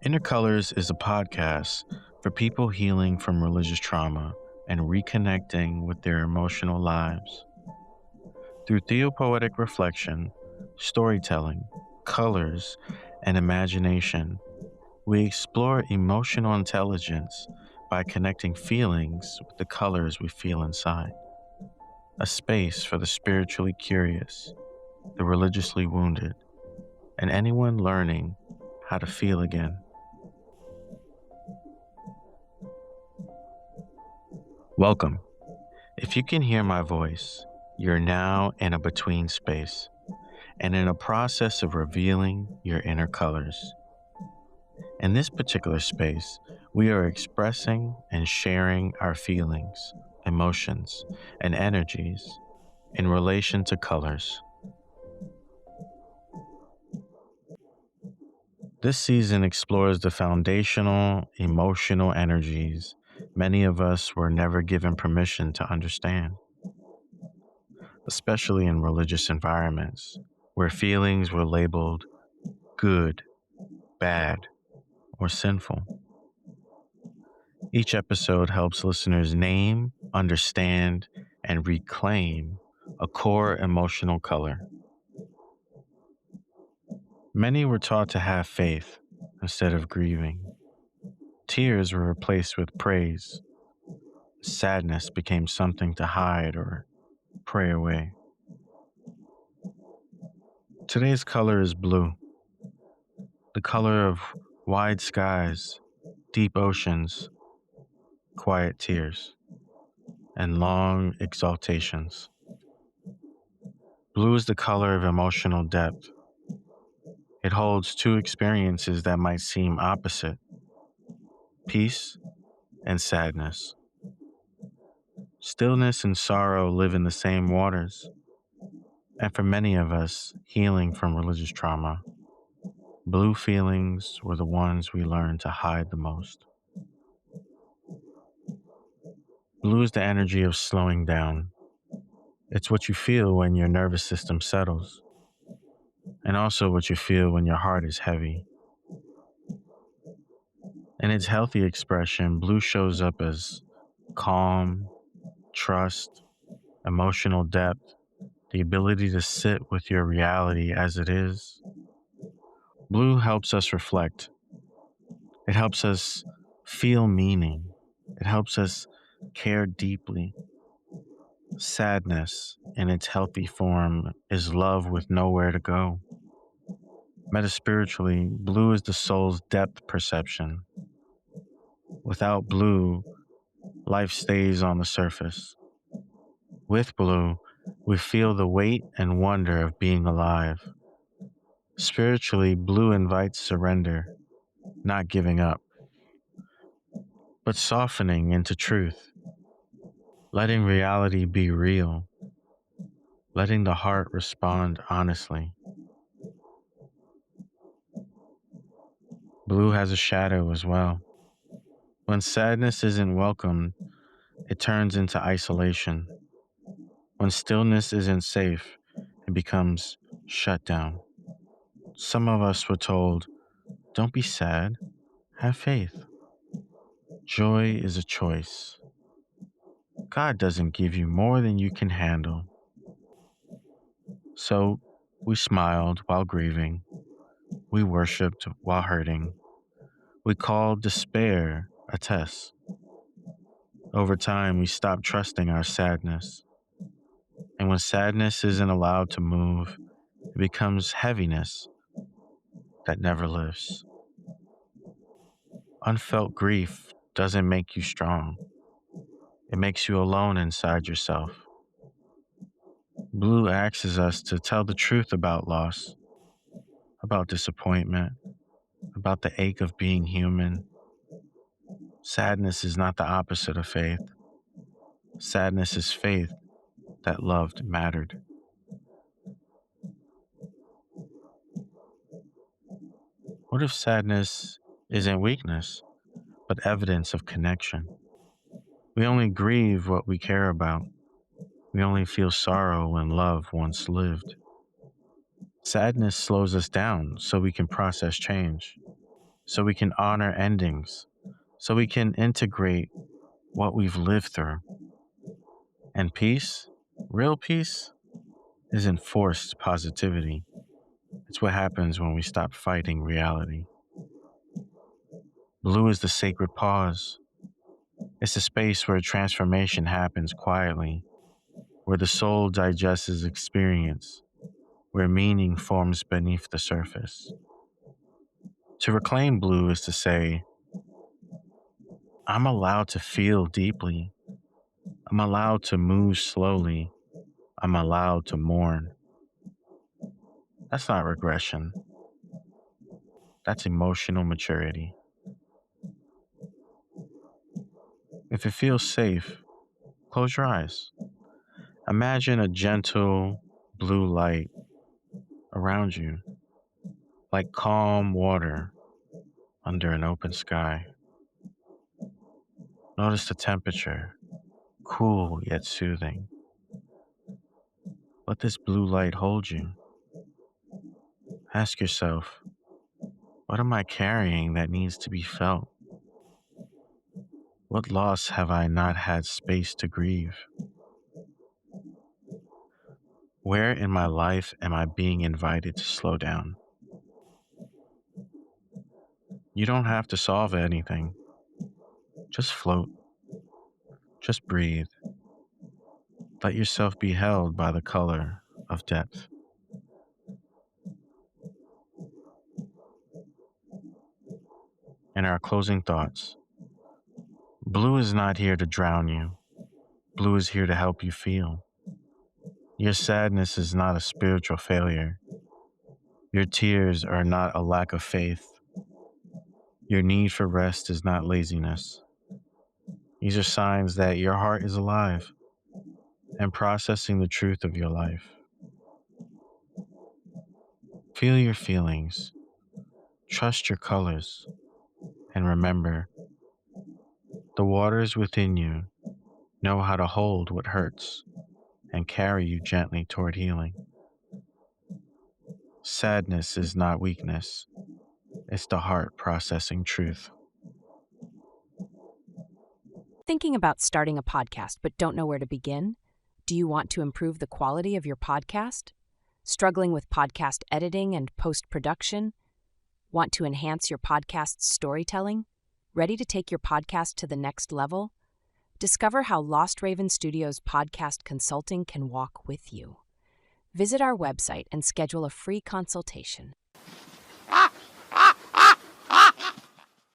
Inner Colors is a podcast for people healing from religious trauma and reconnecting with their emotional lives. Through Theopoetic reflection, storytelling, colors, and imagination, we explore emotional intelligence by connecting feelings with the colors we feel inside. A space for the spiritually curious, the religiously wounded, and anyone learning how to feel again. Welcome. If you can hear my voice, you're now in a between space and in a process of revealing your inner colors. In this particular space, we are expressing and sharing our feelings, emotions, and energies in relation to colors. This season explores the foundational emotional energies many of us were never given permission to understand, especially in religious environments where feelings were labeled good, bad, or sinful. Each episode helps listeners name, understand, and reclaim a core emotional color. Many were taught to have faith instead of grieving. Tears were replaced with praise. Sadness became something to hide or pray away. Today's color is blue, the color of wide skies, deep oceans, quiet tears, and long exaltations. Blue is the color of emotional depth. It holds two experiences that might seem opposite: peace and sadness. Stillness and sorrow live in the same waters, and for many of us healing from religious trauma, blue feelings were the ones we learned to hide the most. Blue is the energy of slowing down. It's what you feel when your nervous system settles, and also what you feel when your heart is heavy. In its healthy expression, blue shows up as calm, trust, emotional depth, the ability to sit with your reality as it is. Blue helps us reflect. It helps us feel meaning. It helps us care deeply. Sadness, in its healthy form, is love with nowhere to go. Metaspiritually, blue is the soul's depth perception. Without blue, life stays on the surface. With blue, we feel the weight and wonder of being alive. Spiritually, blue invites surrender, not giving up, but softening into truth, letting reality be real, letting the heart respond honestly. Blue has a shadow as well. When sadness isn't welcomed, it turns into isolation. When stillness isn't safe, it becomes shut down. Some of us were told, don't be sad, have faith. Joy is a choice. God doesn't give you more than you can handle. So we smiled while grieving. We worshiped while hurting. We called despair a test. Over time, we stopped trusting our sadness. And when sadness isn't allowed to move, it becomes heaviness that never lifts. Unfelt grief doesn't make you strong. It makes you alone inside yourself. Blue asks us to tell the truth about loss, about disappointment, about the ache of being human. Sadness is not the opposite of faith. Sadness is faith that loved mattered. What if sadness isn't weakness, but evidence of connection? We only grieve what we care about. We only feel sorrow when love once lived. Sadness slows us down so we can process change. so we can honor endings, so we can integrate what we've lived through. And peace, real peace, isn't forced positivity. It's what happens when we stop fighting reality. Blue is the sacred pause. It's the space where transformation happens quietly, where the soul digests experience, where meaning forms beneath the surface. To reclaim blue is to say, I'm allowed to feel deeply. I'm allowed to move slowly. I'm allowed to mourn. That's not regression. That's emotional maturity. If it feels safe, close your eyes. Imagine a gentle blue light around you, like calm water under an open sky. Notice the temperature, cool yet soothing. Let this blue light hold you. Ask yourself, what am I carrying that needs to be felt? What loss have I not had space to grieve? Where in my life am I being invited to slow down? You don't have to solve anything. Just float. Just breathe. Let yourself be held by the color of depth. In our closing thoughts, blue is not here to drown you. Blue is here to help you feel. Your sadness is not a spiritual failure. Your tears are not a lack of faith. Your need for rest is not laziness. These are signs that your heart is alive and processing the truth of your life. Feel your feelings, trust your colors, and remember, the waters within you know how to hold what hurts and carry you gently toward healing. Sadness is not weakness. It's the heart processing truth. Thinking about starting a podcast but don't know where to begin? Do you want to improve the quality of your podcast? Struggling with podcast editing and post-production? Want to enhance your podcast's storytelling? Ready to take your podcast to the next level? Discover how Lost Raven Studios podcast consulting can walk with you. Visit our website and schedule a free consultation.